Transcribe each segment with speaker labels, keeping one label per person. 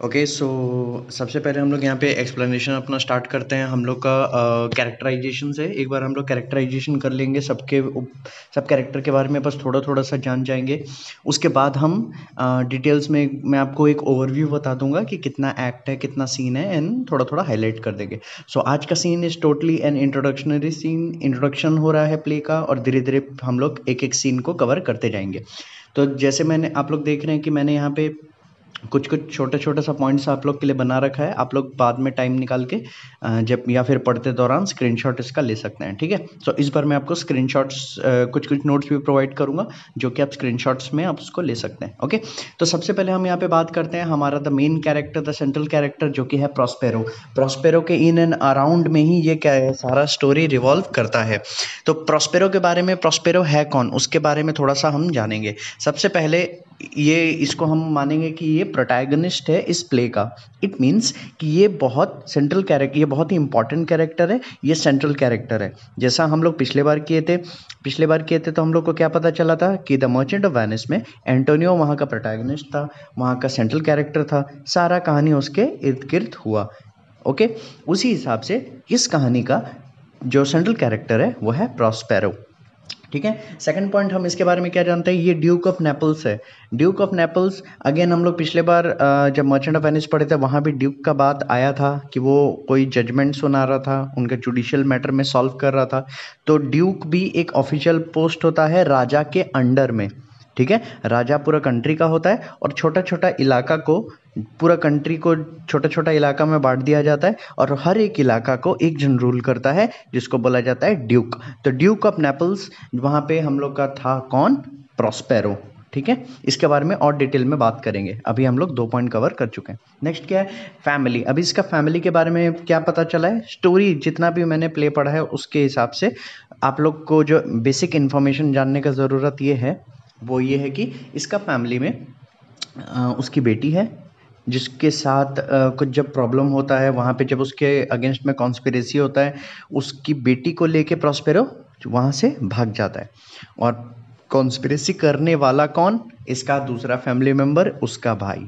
Speaker 1: Okay so सबसे पहले हम लोग यहाँ पे एक्सप्लेनेशन अपना स्टार्ट करते हैं हम लोग का कैरेक्टराइजेशन से। एक बार हम लोग कैरेक्टराइजेशन कर लेंगे सब कैरेक्टर के बारे में बस थोड़ा थोड़ा सा जान जाएंगे। उसके बाद हम डिटेल्स में मैं आपको एक ओवरव्यू बता दूंगा कि कितना एक्ट है कितना सीन है एंड थोड़ा थोड़ा हाईलाइट कर देंगे। सो आज का scene is totally an introductory scene. Introduction हो रहा है प्ले का और धीरे धीरे हम लोग एक एक सीन को कवर करते जाएंगे। तो जैसे मैंने आप लोग देख रहे हैं कि मैंने यहाँ पे कुछ कुछ छोटे छोटे सा पॉइंट्स आप लोग के लिए बना रखा है। आप लोग बाद में टाइम निकाल के जब या फिर पढ़ते दौरान स्क्रीनशॉट इसका ले सकते हैं, ठीक है। सो इस बार मैं आपको स्क्रीनशॉट्स कुछ कुछ नोट्स भी प्रोवाइड करूंगा जो कि आप स्क्रीनशॉट्स में आप उसको ले सकते हैं। ओके, तो सबसे पहले हम यहाँ पे बात करते हैं हमारा the main character, the central character जो कि है प्रॉस्पेरो। प्रॉस्पेरो के इन एंड अराउंड में ही ये क्या है सारा स्टोरी रिवॉल्व करता है। तो प्रॉस्पेरो के बारे में, प्रॉस्पेरो है कौन उसके बारे में थोड़ा सा हम जानेंगे। सबसे पहले ये इसको हम मानेंगे कि ये प्रोटैगनिस्ट है इस प्ले का। इट मीन्स कि ये बहुत सेंट्रल कैरेक्टर, ये बहुत ही इंपॉर्टेंट कैरेक्टर है, ये सेंट्रल कैरेक्टर है। जैसा हम लोग पिछले बार किए थे तो हम लोग को क्या पता चला था कि द मर्चेंट ऑफ वेनिस में एंटोनियो वहाँ का प्रोटैगनिस्ट था, वहाँ का सेंट्रल कैरेक्टर था, सारा कहानी उसके इर्द गिर्द हुआ। ओके, उसी हिसाब से इस कहानी का जो सेंट्रल कैरेक्टर है वो है प्रॉस्पेरो, ठीक है। सेकंड पॉइंट हम इसके बारे में क्या जानते हैं, ये ड्यूक ऑफ नेपल्स है। ड्यूक ऑफ नेपल्स अगेन हम लोग पिछले बार जब मर्चेंट ऑफ वेनिस पढ़े थे वहाँ भी ड्यूक का बात आया था कि वो कोई जजमेंट सुना रहा था, उनके जुडिशियल मैटर में सॉल्व कर रहा था। तो ड्यूक भी एक ऑफिशियल पोस्ट होता है राजा के अंडर में, ठीक है। राजा पूरा कंट्री का होता है और छोटा छोटा इलाका को, पूरा कंट्री को छोटा छोटा इलाका में बांट दिया जाता है और हर एक इलाका को एक जन रूल करता है जिसको बोला जाता है ड्यूक। तो ड्यूक ऑफ नेपल्स वहाँ पे हम लोग का था कौन, प्रॉस्पेरो, ठीक है। इसके बारे में और डिटेल में बात करेंगे, अभी हम लोग 2 पॉइंट कवर कर चुके हैं। नेक्स्ट क्या है, फैमिली। अभी इसका फैमिली के बारे में क्या पता चला है, स्टोरी जितना भी मैंने प्ले पढ़ा है उसके हिसाब से आप लोग को जो बेसिक इन्फॉर्मेशन जानने का ज़रूरत ये है वो ये है कि इसका फैमिली में उसकी बेटी है जिसके साथ कुछ जब प्रॉब्लम होता है वहाँ पे, जब उसके अगेंस्ट में कॉन्स्पिरेसी होता है, उसकी बेटी को लेके प्रॉस्पेरो वहाँ से भाग जाता है। और कॉन्स्पिरेसी करने वाला कौन, इसका दूसरा फैमिली मेम्बर, उसका भाई।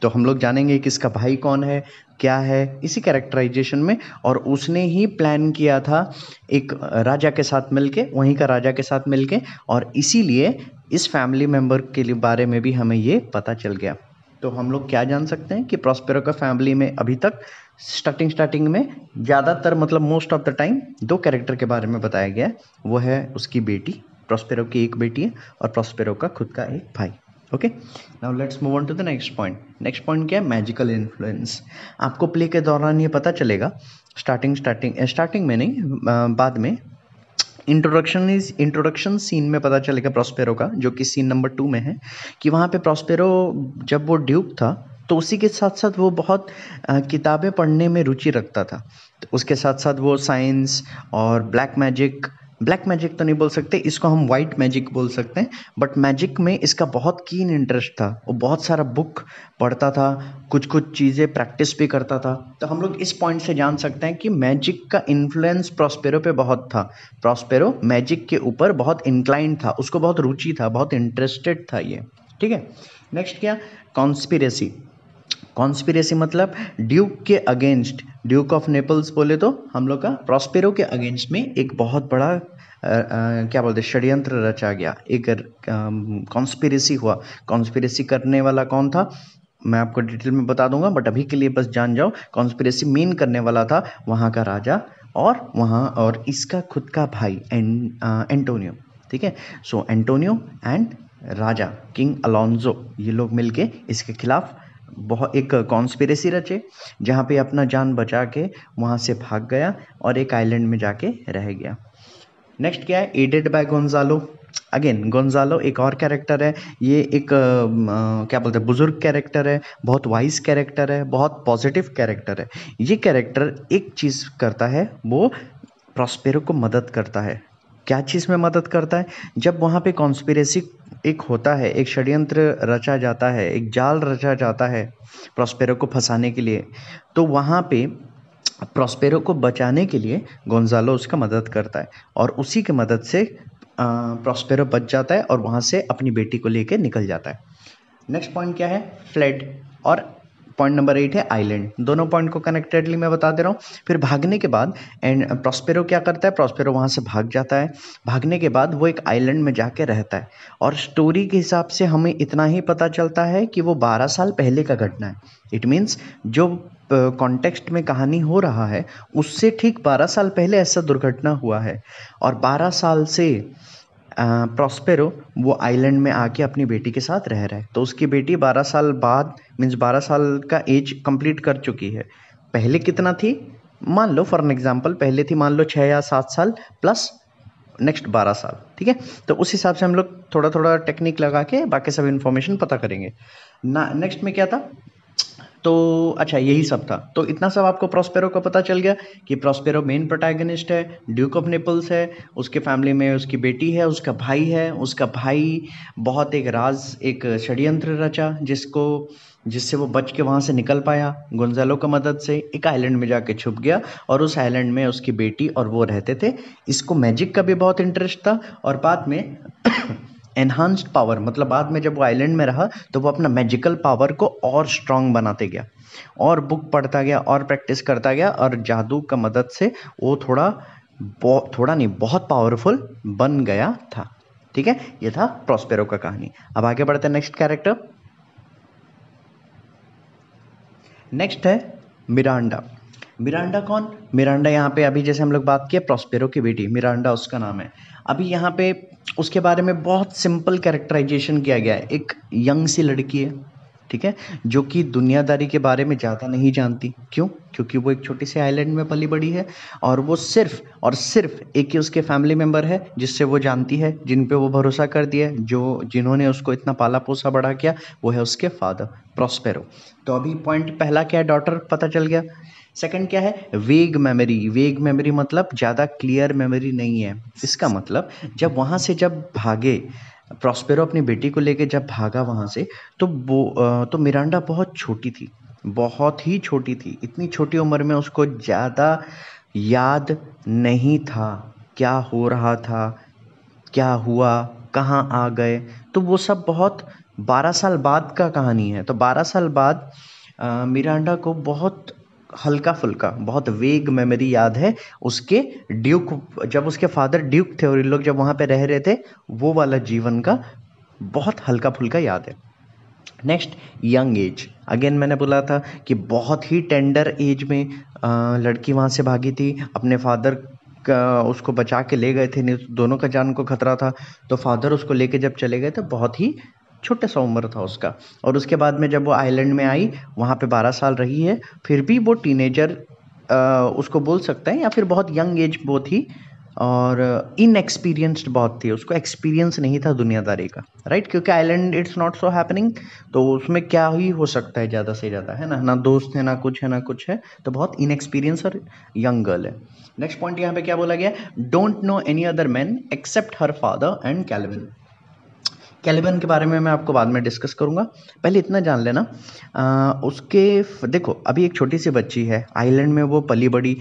Speaker 1: तो हम लोग जानेंगे कि इसका भाई कौन है, क्या है, इसी कैरेक्टराइजेशन में। और उसने ही प्लान किया था एक राजा के साथ मिलके, वहीं का राजा के साथ मिलके, और इसीलिए इस फैमिली मेम्बर के लिए बारे में भी हमें ये पता चल गया। तो हम लोग क्या जान सकते हैं कि प्रॉस्पेरो का फैमिली में अभी तक स्टार्टिंग में ज़्यादातर मतलब most of the time 2 character के बारे में बताया गया है। वो है उसकी बेटी, प्रॉस्पेरो की एक बेटी है, और प्रॉस्पेरो का खुद का एक भाई। Okay, now let's move on to the next point. Next point क्या है, मैजिकल इन्फ्लुएंस। आपको प्ले के दौरान ये पता चलेगा, स्टार्टिंग में नहीं, बाद में इंट्रोडक्शन सीन में पता चलेगा प्रॉस्पेरो का, जो कि सीन नंबर 2 में है, कि वहाँ पे प्रॉस्पेरो जब वो ड्यूक था तो उसी के साथ साथ वो बहुत किताबें पढ़ने में रुचि रखता था। तो उसके साथ साथ वो साइंस और ब्लैक मैजिक तो नहीं बोल सकते इसको, हम वाइट मैजिक बोल सकते हैं, बट मैजिक में इसका बहुत कीन इंटरेस्ट था। वो बहुत सारा बुक पढ़ता था, कुछ कुछ चीज़ें प्रैक्टिस भी करता था। तो हम लोग इस पॉइंट से जान सकते हैं कि मैजिक का इन्फ्लुएंस प्रॉस्पेरो पे बहुत था। प्रॉस्पेरो मैजिक के ऊपर बहुत इंक्लाइंड था, उसको बहुत रुचि था, बहुत इंटरेस्टेड था ये, ठीक है। नेक्स्ट क्या, कॉन्स्पिरेसी। कॉन्स्पिरेसी मतलब ड्यूक के अगेंस्ट, ड्यूक ऑफ नेपल्स बोले तो हम लोग का प्रॉस्पेरो के अगेंस्ट में एक बहुत बड़ा क्या बोलते हैं, षड्यंत्र रचा गया, एक कॉन्स्पिरेसी हुआ। कॉन्स्पिरेसी करने वाला कौन था मैं आपको डिटेल में बता दूंगा, बट अभी के लिए बस जान जाओ कॉन्स्पिरेसी मेन करने वाला था वहाँ का राजा और इसका खुद का भाई एंटोनियो, ठीक है। सो एंटोनियो एंड राजा किंग अलोंजो, ये लोग मिलके इसके खिलाफ बहुत एक कॉन्स्पिरेसी रचे, जहाँ पे अपना जान बचा के वहाँ से भाग गया और एक आइलैंड में जाके रह गया। नेक्स्ट क्या है, aided by Gonzalo. Again Gonzalo एक और कैरेक्टर है, ये एक क्या बोलते हैं, बुजुर्ग कैरेक्टर है, बहुत वाइज कैरेक्टर है, बहुत पॉजिटिव कैरेक्टर है। ये कैरेक्टर एक चीज़ करता है, वो प्रॉस्पेरो को मदद करता है। क्या चीज़ में मदद करता है, जब वहाँ पे कॉन्स्पिरेसी एक होता है, एक षड्यंत्र रचा जाता है, एक जाल रचा जाता है प्रॉस्पेरो को फंसाने के लिए, तो वहाँ पे प्रॉस्पेरो को बचाने के लिए गोंजालो उसका मदद करता है और उसी की मदद से प्रॉस्पेरो बच जाता है और वहाँ से अपनी बेटी को लेकर निकल जाता है। नेक्स्ट पॉइंट क्या है, फ्लेड। और पॉइंट नंबर 8 है आइलैंड। दोनों पॉइंट को कनेक्टेडली मैं बता दे रहा हूँ। फिर भागने के बाद एंड प्रॉस्पेरो क्या करता है, प्रॉस्पेरो वहाँ से भाग जाता है। भागने के बाद वो एक आइलैंड में जाके रहता है और स्टोरी के हिसाब से हमें इतना ही पता चलता है कि वो 12 साल पहले का घटना है। इट मीन्स जो कॉन्टेक्स्ट में कहानी हो रहा है उससे ठीक 12 साल पहले ऐसा दुर्घटना हुआ है और 12 साल से प्रॉस्पेरो वो आइलैंड में आके अपनी बेटी के साथ रह रहा है। तो उसकी बेटी 12 साल बाद मीन्स 12 साल का एज कंप्लीट कर चुकी है। पहले कितना थी, मान लो फॉर एन एग्जांपल पहले थी मान लो 6 या 7 साल प्लस नेक्स्ट 12 साल, ठीक है। तो उस हिसाब से हम लोग थोड़ा थोड़ा टेक्निक लगा के बाकी सब इन्फॉर्मेशन पता करेंगे ना। नेक्स्ट में क्या था, तो अच्छा यही सब था। तो इतना सब आपको प्रॉस्पेरो का पता चल गया कि प्रॉस्पेरो मेन प्रोटैगनिस्ट है, ड्यूक ऑफ नेपल्स है, उसके फैमिली में उसकी बेटी है, उसका भाई है। उसका भाई बहुत एक राज एक षड्यंत्र रचा जिससे वो बच के वहाँ से निकल पाया गोंजालो का मदद से, एक आइलैंड में जाके छुप गया और उस आइलैंड में उसकी बेटी और वो रहते थे। इसको मैजिक का भी बहुत इंटरेस्ट था और बाद में एनहांस्ड पावर मतलब बाद में जब वो आइलैंड में रहा तो वो अपना मैजिकल पावर को और स्ट्रांग बनाते गया और बुक पढ़ता गया और प्रैक्टिस करता गया और जादू का मदद से वो थोड़ा नहीं बहुत पावरफुल बन गया था। ठीक है, ये था प्रॉस्पेरो का कहानी। अब आगे बढ़ते हैं नेक्स्ट कैरेक्टर। नेक्स्ट है मिरांडा। मिरांडा कौन, मिरांडा यहाँ पे अभी जैसे हम लोग बात किए प्रॉस्पेरो की बेटी मिरांडा उसका नाम है। अभी यहाँ पे उसके बारे में बहुत सिंपल कैरेक्टराइजेशन किया गया है। एक यंग सी लड़की है, ठीक है, जो कि दुनियादारी के बारे में ज़्यादा नहीं जानती। क्यों? क्योंकि वो एक छोटी सी आइलैंड में पली बड़ी है और वो सिर्फ और सिर्फ एक ही उसके फैमिली मेम्बर है जिससे वो जानती है, जिन पे वो भरोसा कर दिया, जिन्होंने उसको इतना पाला पोसा बड़ा किया, वो है उसके फादर प्रॉस्पेरो। तो अभी पॉइंट पहला क्या है, डॉटर पता चल गया। सेकंड क्या है, वेग मेमोरी। वेग मेमोरी मतलब ज़्यादा क्लियर मेमोरी नहीं है। इसका मतलब जब वहाँ से जब भागे प्रॉस्पेरो अपनी बेटी को लेके जब भागा वहाँ से तो मिरांडा बहुत छोटी थी, बहुत ही छोटी थी। इतनी छोटी उम्र में उसको ज़्यादा याद नहीं था क्या हो रहा था, क्या हुआ, कहाँ आ गए। तो वो सब बहुत 12 साल बाद का कहानी है। तो 12 साल बाद मिरांडा को बहुत हल्का फुल्का बहुत वेग मेमोरी याद है उसके ड्यूक, जब उसके फादर ड्यूक थे और इन लोग जब वहाँ पे रह रहे थे वो वाला जीवन का बहुत हल्का फुल्का याद है। Next young age. अगेन मैंने बोला था कि बहुत ही टेंडर एज में लड़की वहाँ से भागी थी, अपने फादर का उसको बचा के ले गए थे, नहीं तो दोनों का जान को खतरा था। तो फादर उसको लेके जब चले गए तो बहुत ही छोटे सा उम्र था उसका। और उसके बाद में जब वो आइलैंड में आई वहाँ पे 12 साल रही है, फिर भी वो टीनेजर उसको बोल सकते हैं या फिर बहुत यंग एज वो थी और इनएक्सपीरियंस्ड बहुत थी, उसको एक्सपीरियंस नहीं था दुनियादारी का, राइट। क्योंकि island it's not so happening, तो उसमें क्या ही हो सकता है ज़्यादा से ज़्यादा, है ना, ना दोस्त है ना कुछ है ना कुछ है। तो बहुत इनएक्सपीरियंस और यंग गर्ल है। नेक्स्ट पॉइंट यहाँ पे क्या बोला गया, don't know any other man except her father and Calvin. Caliban के बारे में मैं आपको बाद में डिस्कस करूंगा, पहले इतना जान लेना देखो अभी एक छोटी सी बच्ची है आइलैंड में, वो पली बड़ी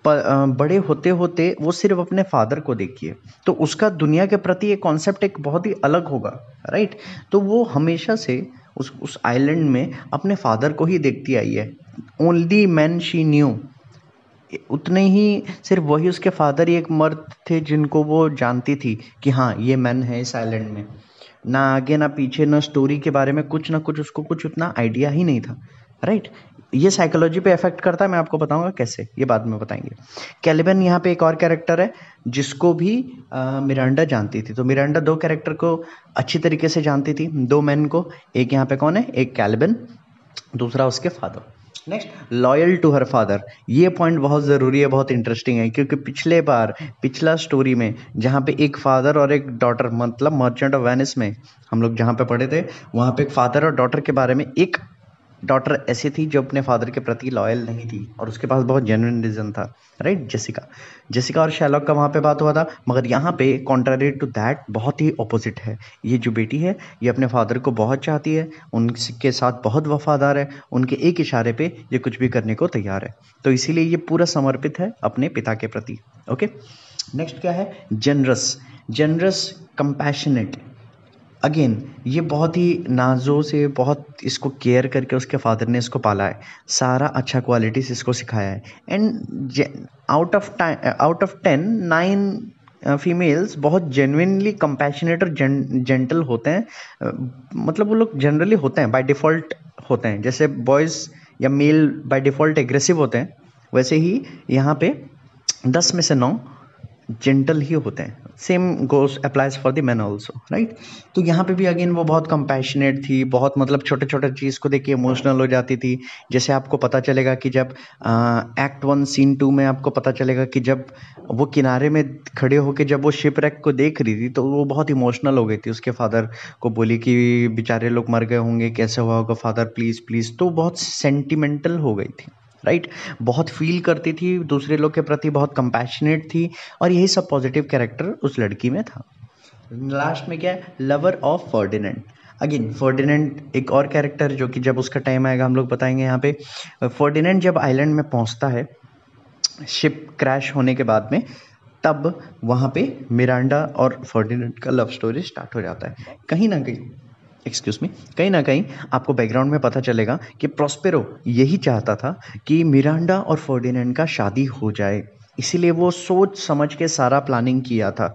Speaker 1: बड़े होते होते वो सिर्फ अपने फादर को देखिए, तो उसका दुनिया के प्रति एक कॉन्सेप्ट एक बहुत ही अलग होगा, राइट। तो वो हमेशा से उस आइलैंड में अपने फादर को ही देखती आई है। ओनली मैन शी न्यू, उतने ही सिर्फ वही उसके फादर ही एक मर्द थे जिनको वो जानती थी कि हाँ ये मैन है इस आइलैंड में। ना आगे ना पीछे ना स्टोरी के बारे में कुछ ना कुछ उसको कुछ उतना आइडिया ही नहीं था, राइट। ये साइकोलॉजी पे इफेक्ट करता है, मैं आपको बताऊंगा कैसे, ये बाद में बताएंगे। कैलिबन यहाँ पे एक और कैरेक्टर है जिसको भी मिरांडा जानती थी। तो मिरांडा दो कैरेक्टर को अच्छी तरीके से जानती थी, दो मैन को। एक यहाँ पे कौन है, एक कैलिबन, दूसरा उसके father. Next loyal to her father. ये पॉइंट बहुत ज़रूरी है, बहुत इंटरेस्टिंग है, क्योंकि पिछला स्टोरी में जहाँ पे एक फादर और एक डॉटर मतलब मर्चेंट ऑफ वेनिस में हम लोग जहाँ पे पढ़े थे, वहाँ पे एक फादर और डॉटर के बारे में, एक डॉटर ऐसी थी जो अपने फादर के प्रति लॉयल नहीं थी और उसके पास बहुत जेन्युइन रीज़न था, राइट। जेसिका और शैलॉक का वहाँ पे बात हुआ था, मगर यहाँ पे कॉन्ट्रारी टू दैट बहुत ही ऑपोजिट है। ये जो बेटी है ये अपने फादर को बहुत चाहती है, उनके साथ बहुत वफादार है, उनके एक इशारे पे ये कुछ भी करने को तैयार है। तो इसीलिए ये पूरा समर्पित है अपने पिता के प्रति। ओके, नेक्स्ट क्या है, जनरस। Generous, compassionate. अगेन ये बहुत ही नाज़ों से बहुत इसको केयर करके उसके फादर ने इसको पाला है, सारा अच्छा क्वालिटीज़ इसको सिखाया है। एंड आउट ऑफ 10 9 फीमेल्स बहुत जेन्युइनली कंपैशनेट और जेंटल होते हैं। मतलब वो लोग जनरली होते हैं, बाय डिफ़ॉल्ट होते हैं। जैसे बॉयज़ या मेल बाय डिफ़ॉल्ट एग्रेसिव होते हैं, वैसे ही यहाँ पे 10 में से 9 जेंटल ही होते हैं। Same goes applies for the man also, right. तो यहाँ पे भी अगेन वो बहुत कंपैशनेट थी, बहुत मतलब छोटे छोटे चीज़ को देख के इमोशनल हो जाती थी। जैसे आपको पता चलेगा कि जब एक्ट 1 सीन 2 में आपको पता चलेगा कि जब वो किनारे में खड़े होके जब वो शिपरेक को देख रही थी तो वो बहुत इमोशनल हो गई थी। उसके फादर को बोली कि बेचारे लोग मर गए होंगे, कैसे हुआ होगा फादर, प्लीज़ प्लीज़। तो बहुत सेंटिमेंटल हो गई थी, राइट। बहुत फील करती थी दूसरे लोग के प्रति, बहुत कंपैशनेट थी, और यही सब पॉजिटिव कैरेक्टर उस लड़की में था। लास्ट में क्या है, lover of Ferdinand. Again Ferdinand एक और कैरेक्टर जो कि जब उसका टाइम आएगा हम लोग बताएंगे। यहाँ पे फर्डिनेंड जब आइलैंड में पहुंचता है शिप क्रैश होने के बाद में, तब वहाँ पे मिरांडा और फर्डिनेंड का लव स्टोरी स्टार्ट हो जाता है। कहीं ना कहीं कहीं ना कहीं आपको बैकग्राउंड में पता चलेगा कि प्रॉस्पेरो यही चाहता था कि मिरांडा और फर्डिनेंड का शादी हो जाए, इसीलिए वो सोच समझ के सारा प्लानिंग किया था।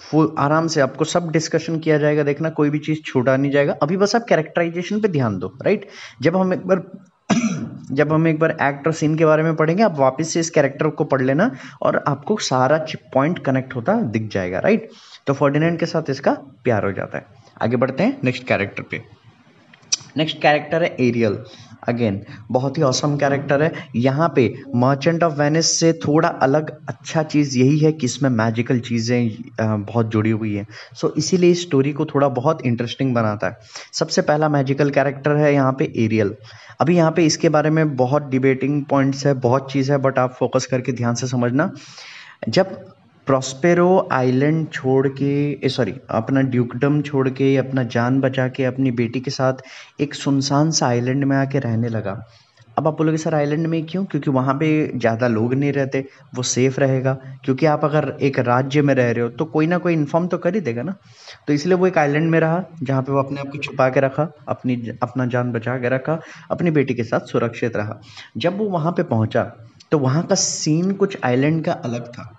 Speaker 1: वो आराम से आपको सब डिस्कशन किया जाएगा, देखना कोई भी चीज़ छूटा नहीं जाएगा। अभी बस आप कैरेक्टराइजेशन पे ध्यान दो, राइट। जब हम एक बार जब हम एक बार एक्ट और सीन के बारे में पढ़ेंगे, आप वापस से इस कैरेक्टर को पढ़ लेना और आपको सारा पॉइंट कनेक्ट होता दिख जाएगा, राइट। तो फर्डिनेंड के साथ इसका प्यार हो जाता है। आगे बढ़ते हैं नेक्स्ट कैरेक्टर पे। नेक्स्ट कैरेक्टर है एरियल। अगेन बहुत ही ऑसम कैरेक्टर है। यहाँ पे मर्चेंट ऑफ वेनिस से थोड़ा अलग अच्छा चीज़ यही है कि इसमें मैजिकल चीज़ें बहुत जुड़ी हुई हैं। सो इसीलिए इस स्टोरी को थोड़ा बहुत इंटरेस्टिंग बनाता है। सबसे पहला मैजिकल कैरेक्टर है यहाँ पे एरियल। अभी यहाँ पे इसके बारे में बहुत डिबेटिंग पॉइंट्स है, बहुत चीज़ है, बट आप फोकस करके ध्यान से समझना। जब प्रॉस्पेरो आइलैंड छोड़ के सॉरी अपना ड्यूकडम छोड़ के, अपना जान बचा के अपनी बेटी के साथ एक सुनसान सा आइलैंड में आके रहने लगा। अब आप बोलोगे सर आइलैंड में क्यों? क्योंकि वहाँ पे ज़्यादा लोग नहीं रहते, वो सेफ रहेगा। क्योंकि आप अगर एक राज्य में रह रहे हो तो कोई ना कोई इन्फॉर्म तो कर ही देगा ना। तो इसलिए वो एक आइलैंड में रहा जहाँ पे वो अपने आप को छुपा के रखा, अपना जान बचा के रखा, अपनी बेटी के साथ सुरक्षित रहा। जब वो वहाँ पे पहुँचा तो वहाँ का सीन कुछ आइलैंड का अलग था,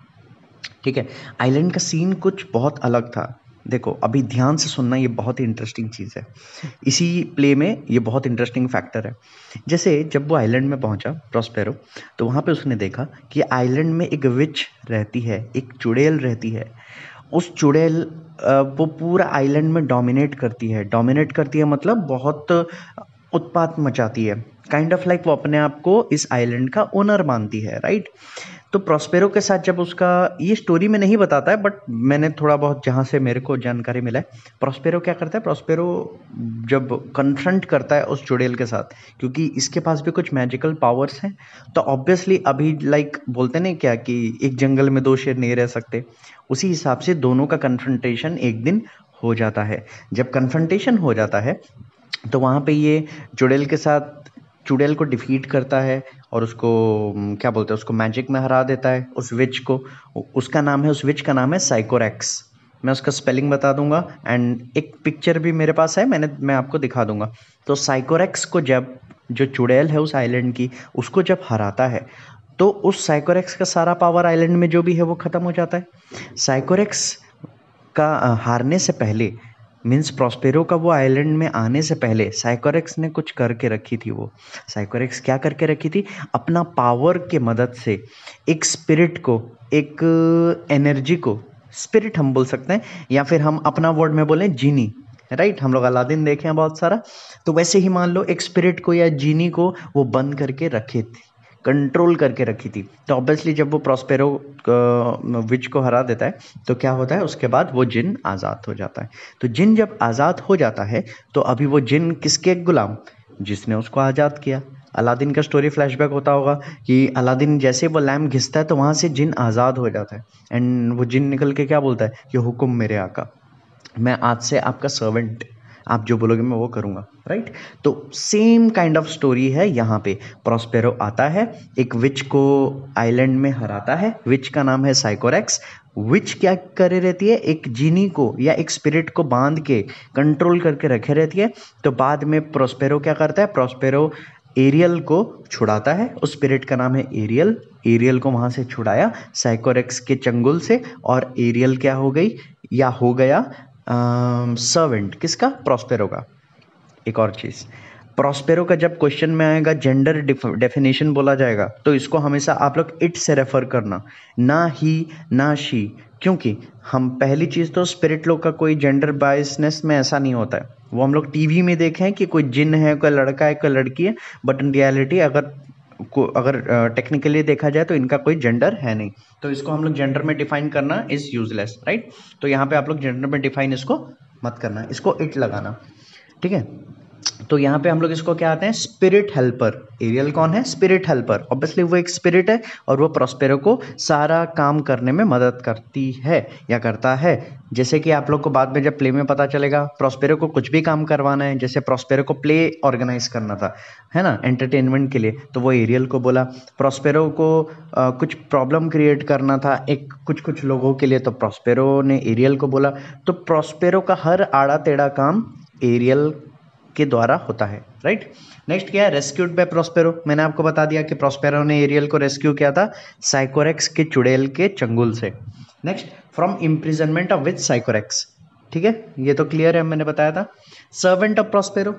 Speaker 1: ठीक है। आइलैंड का सीन कुछ बहुत अलग था। देखो अभी ध्यान से सुनना, ये बहुत ही इंटरेस्टिंग चीज़ है। इसी प्ले में ये बहुत इंटरेस्टिंग फैक्टर है। जैसे जब वो आइलैंड में पहुंचा प्रॉस्पेरो, तो वहाँ पे उसने देखा कि आइलैंड में एक विच रहती है, एक चुड़ैल रहती है। उस चुड़ैल वो पूरा आइलैंड में डोमिनेट करती है मतलब बहुत उत्पात मचाती है। काइंड ऑफ लाइक वो अपने आप को इस आइलैंड का ओनर मानती है, राइट। तो प्रॉस्पेरो के साथ जब उसका, ये स्टोरी में नहीं बताता है बट मैंने थोड़ा बहुत जहाँ से मेरे को जानकारी मिला है, प्रॉस्पेरो क्या करता है, प्रॉस्पेरो जब कन्फ्रंट करता है उस चुड़ैल के साथ, क्योंकि इसके पास भी कुछ मैजिकल पावर्स हैं, तो ऑब्वियसली अभी लाइक बोलते नहीं क्या कि एक जंगल में दो शेर नहीं रह सकते, उसी हिसाब से दोनों का कन्फ्रंटेशन एक दिन हो जाता है। जब कन्फ्रंटेशन हो जाता है तो वहाँ पे ये चुड़ैल के साथ चुड़ैल को डिफीट करता है और उसको क्या बोलते हैं, उसको मैजिक में हरा देता है उस विच को। उस विच का नाम है साइकोरेक्स। मैं उसका स्पेलिंग बता दूंगा एंड एक पिक्चर भी मेरे पास है, मैं आपको दिखा दूंगा। तो साइकोरेक्स को जब जो चुड़ैल है उस आइलैंड की, उसको जब हराता है तो उस साइकोरेक्स का सारा पावर आइलैंड में जो भी है वो ख़त्म हो जाता है। साइकोरेक्स का हारने से पहले, मीन्स प्रॉस्पेरो का वो आइलैंड में आने से पहले साइकोरेक्स ने कुछ करके रखी थी। वो साइकोरेक्स क्या करके रखी थी, अपना पावर के मदद से एक स्पिरिट को, एक एनर्जी को, स्पिरिट हम बोल सकते हैं, या फिर हम अपना वर्ड में बोलें जीनी, राइट। हम लोग अलादीन देखे हैं बहुत सारा, तो वैसे ही मान लो एक स्पिरिट को या जीनी को वो बंद करके रखे थे, कंट्रोल करके रखी थी। तो ऑब्वियसली जब वो प्रॉस्पेरो विच को हरा देता है तो क्या होता है, उसके बाद वो जिन आज़ाद हो जाता है। तो जिन जब आज़ाद हो जाता है तो अभी वो जिन किसके गुलाम, जिसने उसको आज़ाद किया। अलादीन का स्टोरी फ्लैशबैक होता होगा कि अलादीन जैसे वो लैम्प घिसता है तो वहाँ से जिन आज़ाद हो जाता है एंड वो जिन निकल के क्या बोलता है कि हुक्म मेरे आका, मैं आज से आपका सर्वेंट, आप जो बोलोगे मैं वो करूँगा, राइट। तो सेम काइंड ऑफ स्टोरी है यहाँ पे। प्रॉस्पेरो आता है, एक विच को आइलैंड में हराता है, विच का नाम है साइकोरेक्स। विच क्या करे रहती है, एक जीनी को या एक स्पिरिट को बांध के कंट्रोल करके रखे रहती है। तो बाद में प्रोस्पेरो क्या करता है, प्रोस्पेरो एरियल को छुड़ाता है, उस स्पिरिट का नाम है एरियल। एरियल को वहाँ से छुड़ाया साइकोरेक्स के चंगुल से, और एरियल क्या हो गई या हो गया सर्वेंट किसका, प्रोस्पेरो का। एक और चीज़, प्रोस्पेरो का जब क्वेश्चन में आएगा जेंडर डेफिनेशन बोला जाएगा तो इसको हमेशा आप लोग इट से रेफर करना, ना ही ना शी, क्योंकि हम पहली चीज़ तो स्पिरिट लोग का कोई जेंडर बायसनेस में ऐसा नहीं होता है। वो हम लोग टीवी में देखें कि कोई जिन है, कोई लड़का है, कोई लड़की है, बट इन रियलिटी अगर टेक्निकली देखा जाए तो इनका कोई जेंडर है नहीं। तो इसको हम लोग जेंडर में डिफाइन करना इज यूजलेस, राइट। तो यहाँ पे आप लोग जेंडर में डिफाइन इसको मत करना, इसको इट लगाना, ठीक है। तो यहाँ पे हम लोग इसको क्या आते हैं, स्पिरिट हेल्पर। एरियल कौन है, स्पिरिट हेल्पर। ऑब्वियसली वो एक स्पिरिट है और वो प्रोस्पेरो को सारा काम करने में मदद करती है या करता है। जैसे कि आप लोग को बाद में जब प्ले में पता चलेगा, प्रोस्पेरो को कुछ भी काम करवाना है, जैसे प्रोस्पेरो को प्ले ऑर्गेनाइज करना था, है ना, एंटरटेनमेंट के लिए, तो वो एरियल को बोला। प्रोस्पेरो को कुछ प्रॉब्लम क्रिएट करना था एक कुछ लोगों के लिए, तो प्रोस्पेरो ने एरियल को बोला। तो प्रोस्पेरो का हर आड़ा टेढ़ा काम एरियल के द्वारा होता है, राइट। नेक्स्ट क्या है, रेस्क्यूड बाय प्रोस्पेरो। मैंने आपको बता दिया कि प्रोस्पेरो ने एरियल को रेस्क्यू किया था साइकोरेक्स के चुड़ैल के चंगुल से। Next, from imprisonment of witch Sycorax, ठीक है, ये तो क्लियर है, मैंने बताया था। सर्वेंट ऑफ प्रोस्पेरो,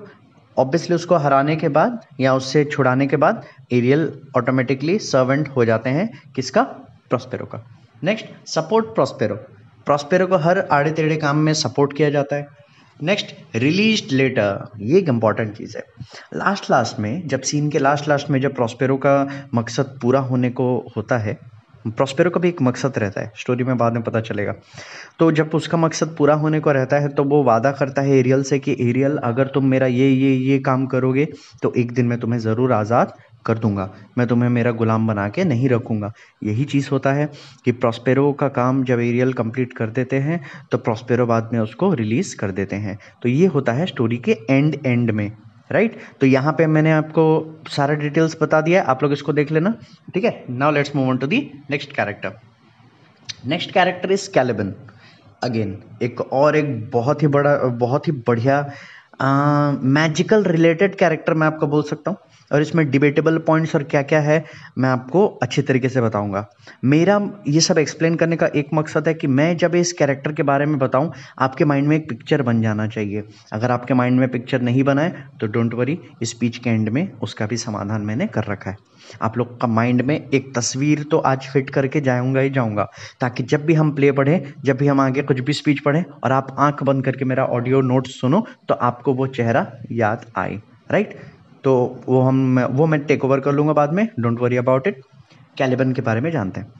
Speaker 1: ऑब्वियसली उसको हराने के बाद या उससे छुड़ाने के बाद एरियल ऑटोमेटिकली सर्वेंट हो जाते हैं किसका, प्रोस्पेरो का। Next, support Prospero. प्रोस्पेरो को हर आड़े टेढ़े काम में सपोर्ट किया जाता है। नेक्स्ट, रिलीज्ड लेटर, ये एक इंपॉर्टेंट चीज़ है। लास्ट में जब सीन के लास्ट में जब प्रोस्पेरो का मकसद पूरा होने को होता है, प्रोस्पेरो का भी एक मकसद रहता है, स्टोरी में बाद में पता चलेगा। तो जब उसका मकसद पूरा होने को रहता है तो वो वादा करता है एरियल से कि एरियल अगर तुम मेरा ये काम करोगे तो एक दिन मैं तुम्हें ज़रूर आज़ाद कर दूंगा, मैं तुम्हें मेरा गुलाम बना के नहीं रखूंगा। यही चीज़ होता है कि प्रोस्पेरो का काम जब एरियल कंप्लीट कर देते हैं तो प्रोस्पेरो बाद में उसको रिलीज़ कर देते हैं। तो ये होता है स्टोरी के एंड में, राइट। तो यहाँ पे मैंने आपको सारा डिटेल्स बता दिया है, आप लोग इसको देख लेना, ठीक है। Now let's move on to the next character. Next character is Caliban. Again एक बहुत ही बढ़िया मैजिकल रिलेटेड कैरेक्टर मैं आपको बोल सकता हूँ, और इसमें डिबेटेबल पॉइंट्स और क्या क्या है मैं आपको अच्छे तरीके से बताऊंगा। मेरा ये सब एक्सप्लेन करने का एक मकसद है कि मैं जब इस कैरेक्टर के बारे में बताऊं आपके माइंड में एक पिक्चर बन जाना चाहिए। अगर आपके माइंड में पिक्चर नहीं बना है तो डोंट वरी, इस स्पीच के एंड में उसका भी समाधान मैंने कर रखा है। आप लोग का माइंड में एक तस्वीर तो आज फिट करके जाऊंगा, ताकि जब भी हम प्ले पढ़ें, जब भी हम आगे कुछ भी स्पीच पढ़ें और आप आंख बंद करके मेरा ऑडियो नोट्स सुनो तो आपको वो चेहरा याद आए, राइट। तो वो मैं टेक ओवर कर लूँगा बाद में, don't worry about it. Caliban के बारे में जानते हैं,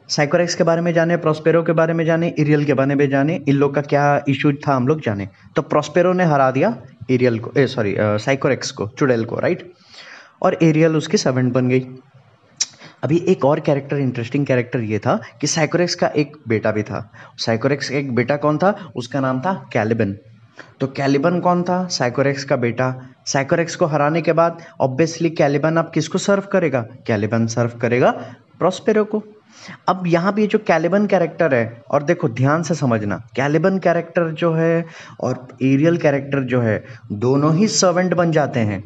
Speaker 1: साइकोरेक्स के बारे में जाने, प्रोस्पेरो के बारे में जाने, एरियल के बारे में जाने, इन लोग का क्या इशू था हम लोग जाने। तो प्रोस्पेरो ने हरा दिया एरियल को, साइकोरेक्स को, चुड़ैल को, राइट, और एरियल उसकी सर्वेंट बन गई। अभी एक और कैरेक्टर, इंटरेस्टिंग कैरेक्टर ये था कि साइकोरेक्स का एक बेटा भी था। साइकोरेक्स का एक बेटा कौन था, उसका नाम था कैलिबन। तो कैलिबन कौन था, साइकोरेक्स का बेटा। साइकोरेक्स को हराने के बाद ऑब्वियसली कैलिबन अब किसको सर्व करेगा, कैलिबन सर्व करेगा प्रोस्पेरो को। अब यहाँ पे जो कैलिबन कैरेक्टर है, और देखो ध्यान से समझना, कैलिबन कैरेक्टर जो है और एरियल कैरेक्टर जो है दोनों ही सर्वेंट बन जाते हैं,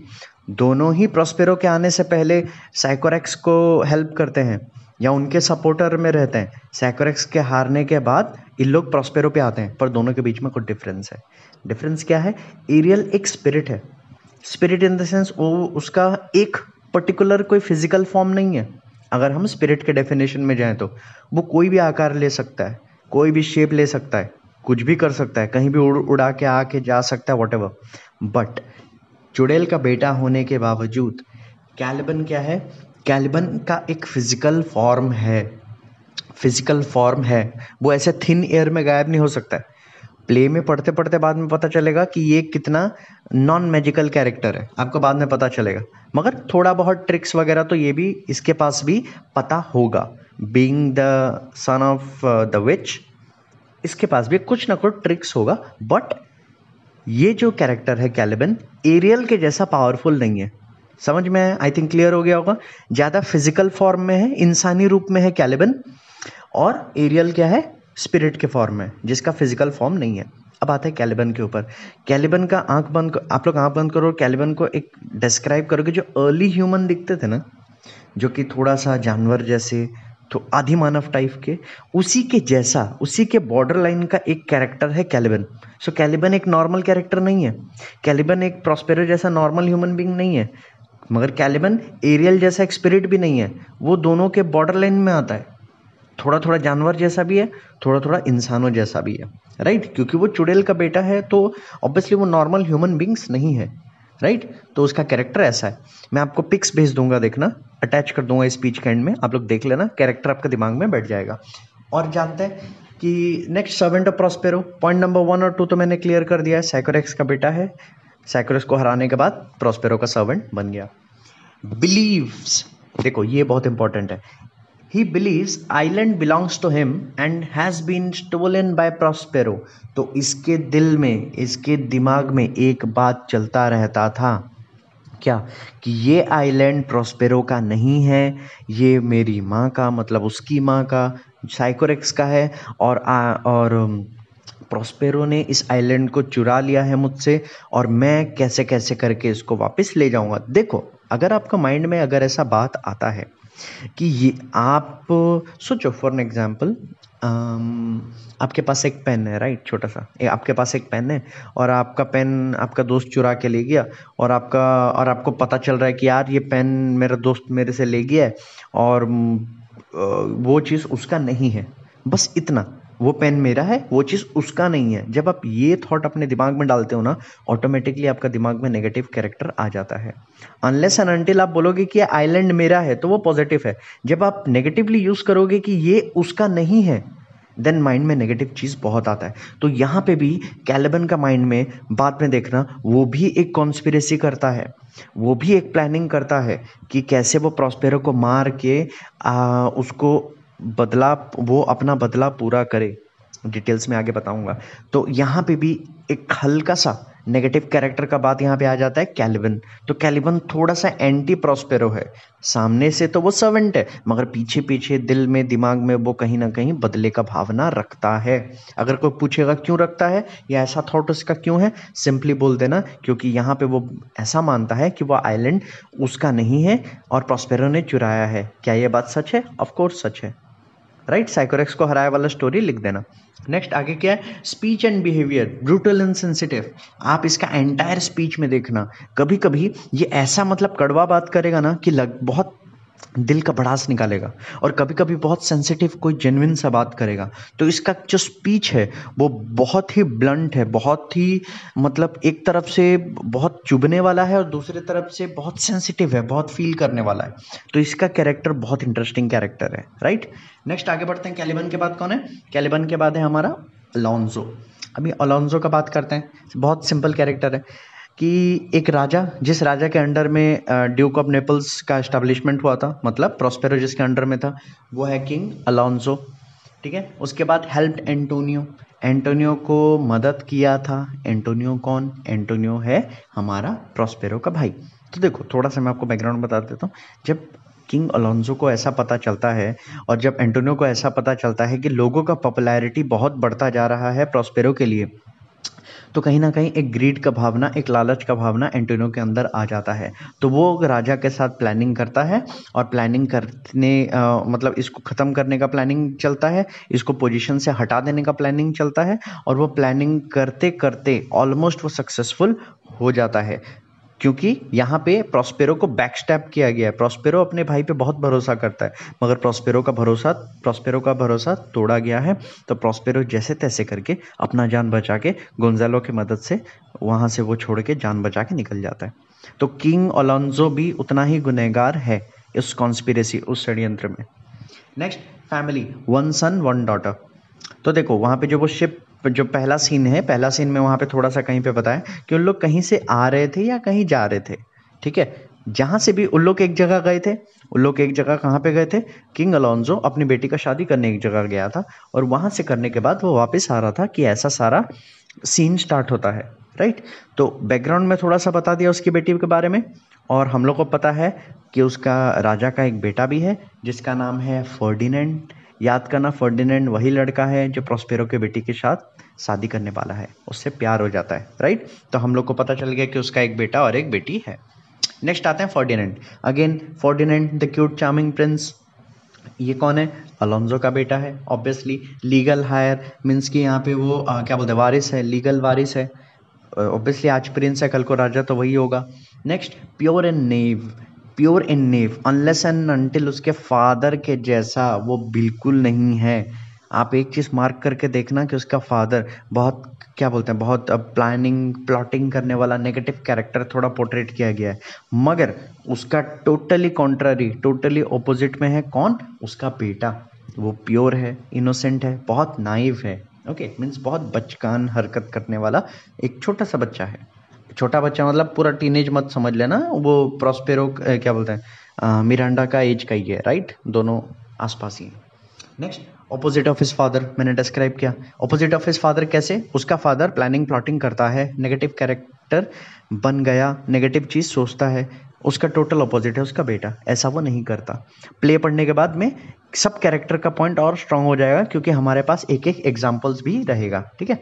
Speaker 1: दोनों ही प्रोस्पेरो के आने से पहले साइकोरेक्स को हेल्प करते हैं या उनके सपोर्टर में रहते हैं। साइकोरेक्स के हारने के बाद इन लोग प्रोस्पेरो पे आते हैं, पर दोनों के बीच में कुछ डिफरेंस है। डिफरेंस क्या है, एरियल एक स्पिरिट है, स्पिरिट इन द सेंस वो उसका एक पर्टिकुलर कोई फिजिकल फॉर्म नहीं है। अगर हम स्पिरिट के डेफिनेशन में जाएं तो वो कोई भी आकार ले सकता है, कोई भी शेप ले सकता है, कुछ भी कर सकता है, कहीं भी उड़ा के आके जा सकता है, व्हाटएवर। बट चुड़ैल का बेटा होने के बावजूद कैलिबन क्या है, कैलिबन का एक फिजिकल फॉर्म है, वो ऐसे थिन एयर में गायब नहीं हो सकता है। प्ले में पढ़ते पढ़ते बाद में पता चलेगा कि ये कितना नॉन मैजिकल कैरेक्टर है, आपको बाद में पता चलेगा। मगर थोड़ा बहुत ट्रिक्स वगैरह तो ये भी इसके पास भी पता होगा, being the son of the which, इसके पास भी कुछ ना कुछ ट्रिक्स होगा। बट ये जो कैरेक्टर है कैलिबन, एरियल के जैसा पावरफुल नहीं है। समझ में आई थिंक क्लियर हो गया होगा। ज़्यादा फिजिकल फॉर्म में है, इंसानी रूप में है कैलिबन, और एरियल क्या है, स्पिरिट के फॉर्म में, जिसका फिजिकल फॉर्म नहीं है। अब आता है कैलिबन के ऊपर। कैलिबन का आप लोग आंख बंद करो, कैलिबन को एक डिस्क्राइब करोगे, जो अर्ली ह्यूमन दिखते थे ना, जो कि थोड़ा सा जानवर जैसे, तो आदि मानव टाइप के, उसी के जैसा, उसी के बॉर्डर लाइन का एक कैरेक्टर है कैलिबन। सो कैलिबन एक नॉर्मल कैरेक्टर नहीं है, कैलिबन एक प्रॉस्पेरो जैसा नॉर्मल ह्यूमन बीइंग नहीं है, मगर कैलिबन एरियल जैसा एक स्पिरिट भी नहीं है। वो दोनों के बॉर्डर लाइन में आता है, थोड़ा थोड़ा जानवर जैसा भी है, थोड़ा थोड़ा इंसानों जैसा भी है, राइट। क्योंकि वो चुड़ैल का बेटा है, तो ऑब्वियसली वो नॉर्मल ह्यूमन बींग्स नहीं है, राइट। तो उसका कैरेक्टर ऐसा है। मैं आपको पिक्स भेज दूंगा, देखना, अटैच कर दूंगा स्पीच के एंड में, आप लोग देख लेना, कैरेक्टर आपके दिमाग में बैठ जाएगा। और जानते हैं कि next servant of Prospero, point number 1 और 2 तो मैंने क्लियर कर दिया है, साइकोरेक्स का बेटा है, साइकोरेक्स को हराने के बाद प्रॉस्पेरो का सर्वेंट बन गया। बिलीव्स, देखो ये बहुत इंपॉर्टेंट है। He believes island belongs to him and has been stolen by Prospero। तो इसके दिल में, इसके दिमाग में एक बात चलता रहता था, क्या, कि ये आइलैंड प्रॉस्पेरो का नहीं है, ये मेरी माँ का, मतलब उसकी माँ का, साइकोरेक्स का है। और प्रॉस्पेरो ने इस आइलैंड को चुरा लिया है मुझसे, और मैं कैसे कैसे करके इसको वापस ले जाऊंगा। देखो, अगर आपका माइंड में अगर ऐसा बात आता है कि ये, आप सोचो फॉर एन एग्जाम्पल, आपके पास एक पेन है, राइट, छोटा सा, आपके पास एक पेन है, और आपका पेन आपका दोस्त चुरा के ले गया, और आपको पता चल रहा है कि यार ये पेन मेरा दोस्त मेरे से ले गया है, और वो चीज़ उसका नहीं है, बस इतना, वो पेन मेरा है, वो चीज़ उसका नहीं है। जब आप ये थॉट अपने दिमाग में डालते हो ना, ऑटोमेटिकली आपका दिमाग में नेगेटिव कैरेक्टर आ जाता है। अनलेस एंड अनटिल आप बोलोगे कि आइलैंड मेरा है, तो वो पॉजिटिव है। जब आप नेगेटिवली यूज़ करोगे कि ये उसका नहीं है, देन माइंड में नेगेटिव चीज़ बहुत आता है। तो यहाँ पे भी कैलिबन का माइंड में, बाद में देखना, वो भी एक कॉन्स्पिरेसी करता है, वो भी एक प्लानिंग करता है कि कैसे वो प्रॉस्पेरो को मार के उसको बदला, वो अपना बदला पूरा करे। डिटेल्स में आगे बताऊंगा। तो यहाँ पे भी एक हल्का सा नेगेटिव कैरेक्टर का बात यहाँ पे आ जाता है, कैलिबन। तो कैलिबन थोड़ा सा एंटी प्रॉस्पेरो है, सामने से तो वो सर्वेंट है, मगर पीछे पीछे दिल में, दिमाग में वो कहीं ना कहीं बदले का भावना रखता है। अगर कोई पूछेगा क्यों रखता है या ऐसा थॉट उसका क्यों है, सिंपली बोल देना, क्योंकि यहाँ पे वो ऐसा मानता है कि वो आइलैंड उसका नहीं है और प्रॉस्पेरो ने चुराया है। क्या ये बात सच है? ऑफ कोर्स सच है, राइट। साइकोरेक्स को हराया वाला स्टोरी लिख देना। नेक्स्ट आगे क्या है, speech and behaviour, brutal and sensitive. आप इसका एंटायर स्पीच में देखना, कभी कभी ये ऐसा मतलब कड़वा बात करेगा ना कि बहुत दिल का भड़ास निकालेगा, और कभी कभी बहुत सेंसिटिव कोई जेन्युइन सा बात करेगा। तो इसका जो स्पीच है वो बहुत ही ब्लंट है, बहुत ही मतलब एक तरफ से बहुत चुभने वाला है और दूसरी तरफ से बहुत सेंसिटिव है, बहुत फील करने वाला है। तो इसका कैरेक्टर बहुत इंटरेस्टिंग कैरेक्टर है, राइट। नेक्स्ट आगे बढ़ते हैं। कैलिबन के बाद कौन है? कैलिबन के बाद है हमारा अलोंजो। अभी अलोंजो का बात करते हैं। बहुत सिंपल कैरेक्टर है कि एक राजा, जिस राजा के अंडर में ड्यूक ऑफ नेपल्स का एस्टेब्लिशमेंट हुआ था, मतलब प्रॉस्पेरो जिसके अंडर में था, वो है किंग अलोंजो, ठीक है। उसके बाद हेल्प्ड एंटोनियो, एंटोनियो को मदद किया था। एंटोनियो कौन? एंटोनियो है हमारा प्रॉस्पेरो का भाई। तो देखो, थोड़ा सा मैं आपको बैकग्राउंड बता देता हूँ। जब किंग अलोंजो को ऐसा पता चलता है, और जब एंटोनियो को ऐसा पता चलता है कि लोगों का पॉपुलैरिटी बहुत बढ़ता जा रहा है प्रॉस्पेरो के लिए, तो कहीं ना कहीं एक ग्रीड का भावना, एक लालच का भावना एंटोनियो के अंदर आ जाता है। तो वो राजा के साथ प्लानिंग करता है, और प्लानिंग करने मतलब इसको ख़त्म करने का प्लानिंग चलता है, इसको पोजीशन से हटा देने का प्लानिंग चलता है, और वो प्लानिंग करते करते ऑलमोस्ट वो सक्सेसफुल हो जाता है। क्योंकि यहाँ पे प्रॉस्पेरो को बैकस्टैप किया गया है। प्रॉस्पेरो अपने भाई पे बहुत भरोसा करता है, मगर प्रॉस्पेरो का भरोसा तोड़ा गया है। तो प्रॉस्पेरो जैसे तैसे करके अपना जान बचा के, गोंजालो की मदद से वहाँ से वो छोड़ के जान बचा के निकल जाता है। तो किंग अलोंजो भी उतना ही गुनहगार है इस कॉन्स्पिरेसी, उस षड्यंत्र में। नेक्स्ट, फैमिली, 1 सन 1 डॉटर। तो देखो, वहाँ पे जो वो शिप, जो पहला सीन है, पहला सीन में वहाँ पे थोड़ा सा कहीं पे बताया कि उन लोग कहीं से आ रहे थे या कहीं जा रहे थे, ठीक है। जहाँ से भी उन लोग एक जगह गए थे, उन लोग एक जगह कहाँ पे गए थे, किंग अलोंजो अपनी बेटी का शादी करने एक जगह गया था, और वहाँ से करने के बाद वो वापस आ रहा था कि ऐसा सारा सीन स्टार्ट होता है, राइट। तो बैकग्राउंड में थोड़ा सा बता दिया उसकी बेटी के बारे में, और हम लोग को पता है कि उसका राजा का एक बेटा भी है जिसका नाम है फर्डिनेंड, याद करना, फर्डिनेंड वही लड़का है जो प्रॉस्पेरो के बेटी के साथ शादी करने वाला है, उससे प्यार हो जाता है, राइट। तो हम लोग को पता चल गया कि उसका एक बेटा और एक बेटी है। नेक्स्ट आते हैं Ferdinand. Again Ferdinand de cute charming Prince, ये कौन है? अलोंजो का बेटा है ऑब्वियसली। लीगल हायर मीन्स कि यहाँ पे वो क्या बोलते हैं, वारिस है, लीगल वारिस है ऑब्वियसली। आज प्रिंस है, कल को राजा तो वही होगा। Next pure and naive, pure in naive, unless and until उसके फादर के जैसा वो बिल्कुल नहीं है। आप एक चीज़ मार्क करके देखना कि उसका फादर बहुत क्या बोलते हैं, बहुत प्लानिंग प्लॉटिंग करने वाला नेगेटिव कैरेक्टर थोड़ा पोर्ट्रेट किया गया है, मगर उसका टोटली कॉन्ट्ररी, टोटली ऑपोजिट में है कौन? उसका बेटा। वो प्योर है, इनोसेंट है, बहुत नाइव है। ओके मीन्स बहुत बचकान हरकत करने वाला एक छोटा सा बच्चा है। छोटा बच्चा मतलब पूरा टीनेज मत समझ लेना, वो प्रॉस्पेरो क्या बोलते हैं, मिरांडा का एज का ही है, राइट, दोनों आसपास ही हैं। Next opposite of his father, मैंने डिस्क्राइब किया। ऑपोजिट ऑफ हिज फादर कैसे? उसका फादर प्लानिंग प्लॉटिंग करता है, नेगेटिव कैरेक्टर बन गया, नेगेटिव चीज़ सोचता है। उसका टोटल ऑपोजिट है उसका बेटा, ऐसा वो नहीं करता। प्ले पढ़ने के बाद में सब कैरेक्टर का पॉइंट और स्ट्रांग हो जाएगा, क्योंकि हमारे पास एक एक एग्जाम्पल्स भी रहेगा, ठीक है।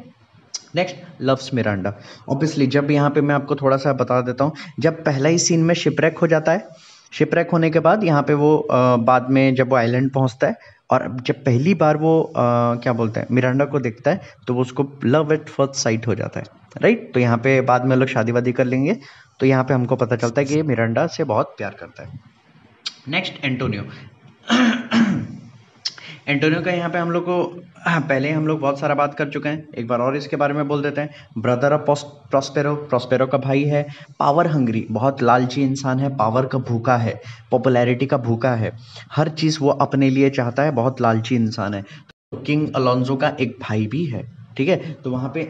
Speaker 1: Next loves Miranda. ऑब्वियसली जब यहाँ पे मैं आपको थोड़ा सा बता देता हूँ, जब पहला ही सीन में शिपरेक हो जाता है, शिपरेक होने के बाद यहाँ पे वो बाद में जब वो आइलैंड पहुँचता है, और जब पहली बार वो क्या बोलते हैं, मिरांडा को देखता है, तो वो उसको लव एट फर्स्ट साइट हो जाता है, राइट। तो यहाँ पे बाद में लोग शादी वादी कर लेंगे, तो यहाँ पे हमको पता चलता है कि ये मिरांडा से बहुत प्यार करता है। Next Antonio. एंटोनियो का यहाँ पे हम लोग को पहले हम लोग बहुत सारा बात कर चुके हैं, एक बार और इसके बारे में बोल देते हैं। ब्रदर ऑफ प्रॉस्पेरो, प्रॉस्पेरो का भाई है। पावर हंग्री, बहुत लालची इंसान है, पावर का भूखा है, पॉपुलैरिटी का भूखा है, हर चीज़ वो अपने लिए चाहता है, बहुत लालची इंसान है। तो किंग अलोंजो का एक भाई भी है, ठीक है। तो वहाँ पे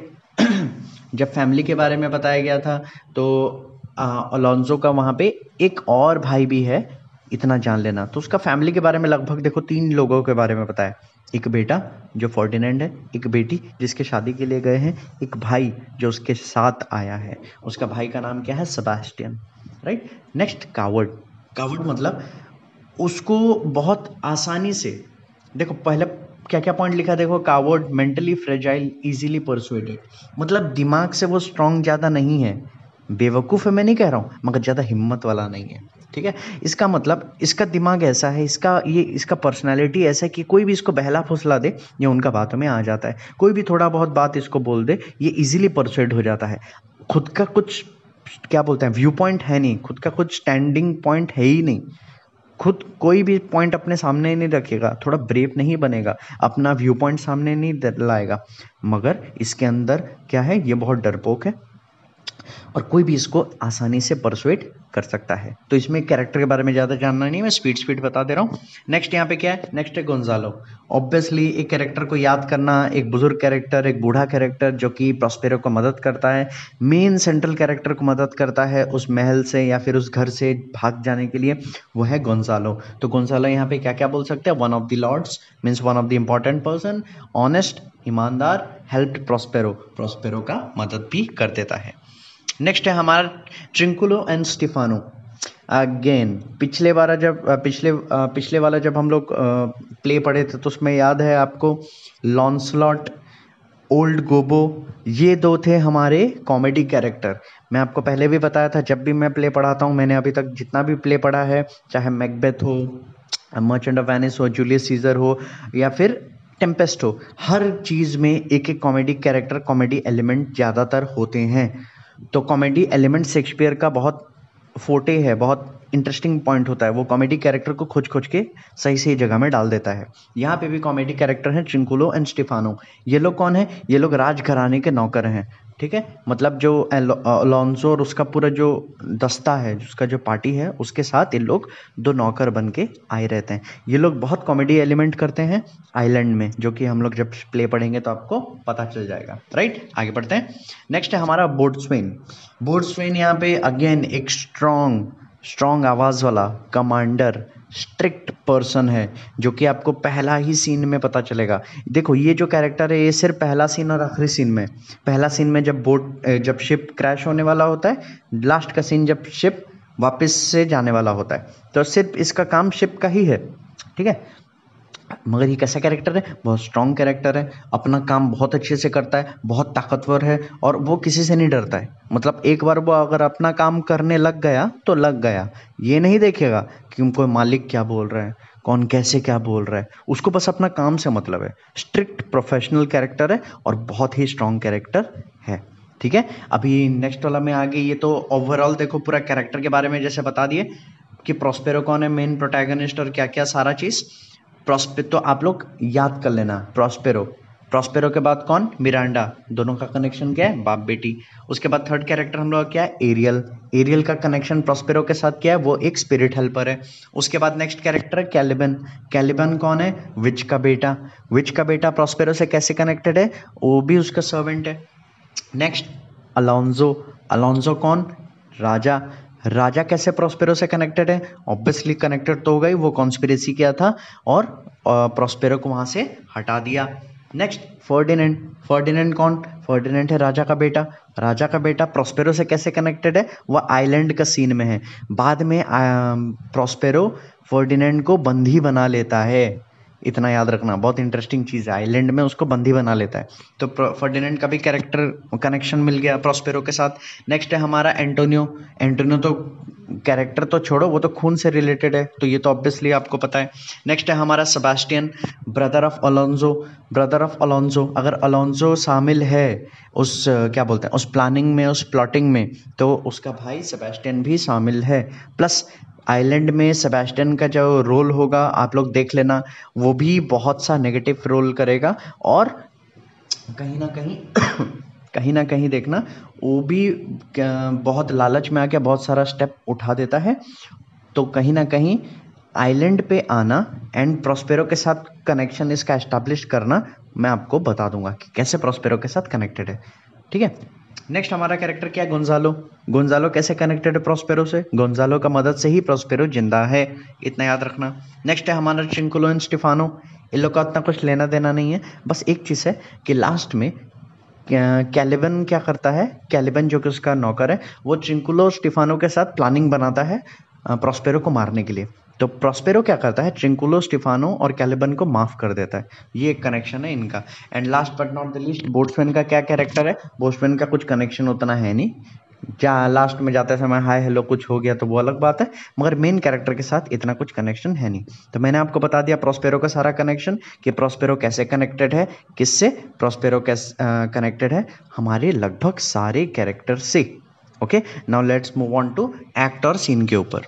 Speaker 1: जब फैमिली के बारे में बताया गया था, तो अलोंजो का वहाँ पे एक और भाई भी है, इतना जान लेना। तो उसका फैमिली के बारे में लगभग देखो 3 लोगों के बारे में पता है। एक बेटा जो फर्डिनेंड है, एक बेटी जिसके शादी के लिए गए हैं, एक भाई जो उसके साथ आया है, उसका भाई का नाम क्या है? Sebastian, right. Next coward. Coward मतलब उसको बहुत आसानी से, देखो पहले क्या क्या पॉइंट लिखा है, देखो coward, mentally fragile, easily persuaded, मतलब दिमाग से वो स्ट्रांग ज़्यादा नहीं है। बेवकूफ़ है मैं नहीं कह रहा हूँ, मगर ज़्यादा हिम्मत वाला नहीं है, ठीक है। इसका मतलब इसका दिमाग ऐसा है, इसका पर्सनालिटी ऐसा है कि कोई भी इसको बहला फुसला दे, ये उनका बातों में आ जाता है। कोई भी थोड़ा बहुत बात इसको बोल दे, ये इजीली परसुएड हो जाता है। खुद का कुछ क्या बोलते हैं व्यू पॉइंट है नहीं, खुद का कुछ स्टैंडिंग पॉइंट है ही नहीं, खुद कोई भी पॉइंट अपने सामने नहीं रखेगा, थोड़ा ब्रेव नहीं बनेगा, अपना व्यू पॉइंट सामने नहीं लाएगा। मगर इसके अंदर क्या है, ये बहुत डरपोक है, और कोई भी इसको आसानी से परसुएट कर सकता है। तो इसमें कैरेक्टर के बारे में ज़्यादा जानना नहीं, मैं स्पीड बता दे रहा हूँ। नेक्स्ट यहाँ पे क्या है? नेक्स्ट है गोंजालो। ऑब्वियसली एक कैरेक्टर को याद करना, एक बुजुर्ग कैरेक्टर, एक बूढ़ा कैरेक्टर जो कि प्रॉस्पेरो को मदद करता है, मेन सेंट्रल कैरेक्टर को मदद करता है उस महल से या फिर उस घर से भाग जाने के लिए, वो है गोंजालो। तो गोंजालो यहाँ पे क्या क्या बोल सकते हैं? One of the lords means one of the important person, honest, ईमानदार, हेल्प प्रॉस्पेरो, प्रॉस्पेरो का मदद भी कर देता है। नेक्स्ट है हमारा ट्रिंकुलो एंड स्टीफानो। अगेन पिछले वाला जब हम लोग प्ले पढ़े थे, तो उसमें याद है आपको, लॉन्सलॉट, ओल्ड गोबो, ये 2 थे हमारे कॉमेडी कैरेक्टर। मैं आपको पहले भी बताया था, जब भी मैं प्ले पढ़ाता हूँ, मैंने अभी तक जितना भी प्ले पढ़ा है, चाहे मैकबेथ हो, मर्चेंट ऑफ वेनिस हो, जूलियस सीजर हो, या फिर टेम्पेस्ट हो, हर चीज़ में एक एक कॉमेडी कैरेक्टर, कॉमेडी एलिमेंट ज़्यादातर होते हैं। तो कॉमेडी एलिमेंट शेक्सपियर का बहुत फोटे है, बहुत इंटरेस्टिंग पॉइंट होता है, वो कॉमेडी कैरेक्टर को खोज के सही सही जगह में डाल देता है। यहाँ पे भी कॉमेडी कैरेक्टर हैं ट्रिंकुलो एंड स्टीफानो। ये लोग कौन है? ये लोग राजघराने के नौकर हैं, ठीक है। मतलब जो अलोंसो और उसका पूरा जो दस्ता है, उसका जो पार्टी है, उसके साथ ये लोग 2 नौकर बन के आए रहते हैं। ये लोग बहुत कॉमेडी एलिमेंट करते हैं आइलैंड में, जो कि हम लोग जब प्ले पढ़ेंगे तो आपको पता चल जाएगा, राइट। आगे बढ़ते हैं। नेक्स्ट है हमारा बोर्ड्सवेन। बोर्ड्सवेन यहाँ पे अगेन एक स्ट्रॉन्ग आवाज़ वाला कमांडर, स्ट्रिक्ट पर्सन है, जो कि आपको पहला ही सीन में पता चलेगा। देखो ये जो कैरेक्टर है, ये सिर्फ पहला सीन और आखिरी सीन में, पहला सीन में जब शिप क्रैश होने वाला होता है, लास्ट का सीन जब शिप वापस से जाने वाला होता है, तो सिर्फ इसका काम शिप का ही है, ठीक है। मगर ये कैसा कैरेक्टर है, बहुत स्ट्रॉन्ग कैरेक्टर है, अपना काम बहुत अच्छे से करता है, बहुत ताकतवर है और वो किसी से नहीं डरता है। मतलब एक बार वो अगर अपना काम करने लग गया तो लग गया, ये नहीं देखेगा कि कोई मालिक क्या बोल रहा है, कौन कैसे क्या बोल रहा है, उसको बस अपना काम से मतलब है। स्ट्रिक्ट प्रोफेशनल कैरेक्टर है और बहुत ही स्ट्रॉन्ग कैरेक्टर है। ठीक है, अभी नेक्स्ट वाला में आगे, ये तो ओवरऑल देखो पूरा कैरेक्टर के बारे में जैसे बता दिए कि प्रोस्पेरो कौन है, मेन प्रोटैगनिस्ट और क्या क्या सारा चीज़। तो आप लोग याद कर लेना, प्रोस्पेरो, प्रोस्पेरो के बाद कौन, मिरांडा, दोनों का कनेक्शन क्या है, बाप बेटी। उसके बाद थर्ड कैरेक्टर हम लोग क्या है, एरियल, एरियल का कनेक्शन प्रोस्पेरो के साथ क्या है, वो एक स्पिरिट हेल्पर है। उसके बाद नेक्स्ट कैरेक्टर है कैलिबन, कैलिबन कौन है, विच का बेटा, विच का बेटा प्रोस्पेरो से कैसे कनेक्टेड है, वो भी उसका सर्वेंट है। नेक्स्ट अलोंजो, अलोंजो कौन, राजा, राजा कैसे प्रोस्पेरो से कनेक्टेड है, ऑब्वियसली कनेक्टेड तो हो गई, वो कॉन्स्पिरेसी किया था और प्रोस्पेरो को वहां से हटा दिया। नेक्स्ट फर्डिनेंड, फर्डिनेंड कौन, फर्डिनेंड है राजा का बेटा, राजा का बेटा प्रोस्पेरो से कैसे कनेक्टेड है, वह आइलैंड का सीन में है, बाद में प्रोस्पेरो फर्डिनेंड को बंदी बना लेता है, इतना याद रखना, बहुत इंटरेस्टिंग चीज़ है, आइलैंड में उसको बंदी बना लेता है। तो फर्डिनेंड का भी कैरेक्टर कनेक्शन मिल गया प्रोस्पेरो के साथ। नेक्स्ट है हमारा एंटोनियो, एंटोनियो तो कैरेक्टर तो छोड़ो, वो तो खून से रिलेटेड है, तो ये तो ऑब्वियसली आपको पता है। नेक्स्ट है हमारा Sebastian, brother of Alonso, brother of Alonso, अगर अलोंजो शामिल है उस क्या बोलते हैं उस प्लानिंग में, उस प्लॉटिंग में, तो उसका भाई सेबास्टियन भी शामिल है। प्लस आइलैंड में सेबास्टियन का जो रोल होगा आप लोग देख लेना, वो भी बहुत सा नेगेटिव रोल करेगा और कहीं ना कहीं कहीं ना कहीं देखना, वो भी बहुत लालच में आके बहुत सारा स्टेप उठा देता है। तो कहीं ना कहीं आइलैंड पे आना एंड प्रोस्पेरो के साथ कनेक्शन इसका एस्टैब्लिश करना, मैं आपको बता दूंगा कि कैसे प्रोस्पेरो के साथ कनेक्टेड है। ठीक है, नेक्स्ट हमारा कैरेक्टर क्या है, गोंजालो, गोंजालो कैसे कनेक्टेड है प्रोस्पेरो से, गोंजालो का मदद से ही प्रोस्पेरो जिंदा है, इतना याद रखना। नेक्स्ट है हमारा चिंकुलो एंड स्टिफानो, इन लोग का उतना कुछ लेना देना नहीं है, बस एक चीज़ है कि लास्ट में कैलिबन क्या करता है, कैलिबन जो कि उसका नौकर है, वो चिंकुलो स्टिफानो के साथ प्लानिंग बनाता है प्रोस्पेरो को मारने के लिए। तो प्रोस्पेरो क्या करता है, ट्रिंकुलो स्टिफानो और कैलिबन को माफ कर देता है, ये एक कनेक्शन है इनका। And last but not the least, boatsman का क्या कैरेक्टर है, बोट्समैन का कुछ कनेक्शन उतना है नहीं, जहाँ लास्ट में जाते समय हाय हेलो कुछ हो गया तो वो अलग बात है, मगर मेन कैरेक्टर के साथ इतना कुछ कनेक्शन है नहीं। तो मैंने आपको बता दिया प्रोस्पेरो का सारा कनेक्शन, कि प्रोस्पेरो कैसे कनेक्टेड है, किससे, प्रोस्पेरो कैसे कनेक्टेड है हमारे लगभग सारे कैरेक्टर से। Okay, now let's move on to act और सीन के ऊपर।